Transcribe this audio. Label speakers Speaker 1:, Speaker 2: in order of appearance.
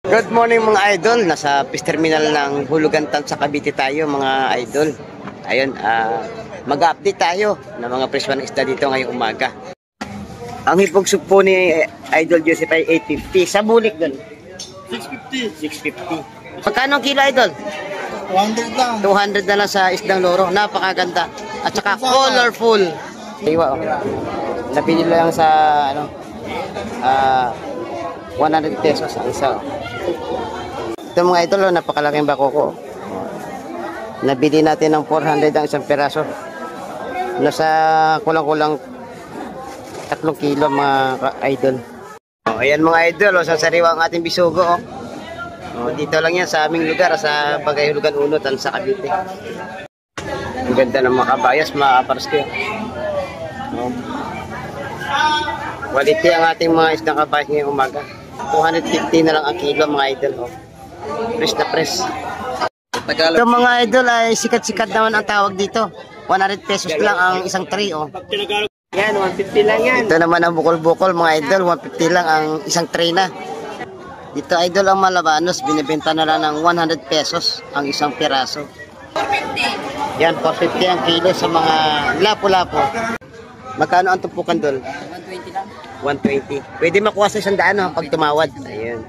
Speaker 1: Good morning mga idol. Nasa fish terminal ng Hulugantan sa Cavite tayo mga idol. Ayun, mag-update tayo ng mga presyo ng isda dito ngayong umaga. Ang hipog po ni Idol Joseph ay 850. Sa bulik doon? 650. Magkano ang kilo idol?
Speaker 2: 200 lang.
Speaker 1: 200 na lang sa isdang loro. Napakaganda. At saka colorful. Iwa, oh. Napili lang sa 100 pesos ang isa. Ito mga idol, napakalaking bako ko. Nabili natin ng 400 ang isang peraso. Nasa kulang-kulang 3 kilo mga idol. Ayan mga idol, sa sariwa ang ating bisugo. Dito lang yan sa aming lugar, sa Bagay-Hulugan Unot, sa Cavite. Ang ganda ng mga kabayas, mga aparske. Quality ang ating mga isdang kabayas ngayong umaga. 250 na lang ang kilo mga idol. Press na press. Ito mga idol ay sikat-sikat naman ang tawag dito. 100 pesos lang ang isang tray. Yan, 150 lang yan. Ito naman ang bukol-bukol mga idol. 150 lang ang isang tray na. Dito idol ang Malabanos, binibenta na lang ng 100 pesos ang isang piraso. 450. Yan, 450 ang kilo sa mga lapo-lapo. Magkano ang tumpukan doon? 120 lang. 120. Pwede makuha sa 100 pag tumawad. Ayun.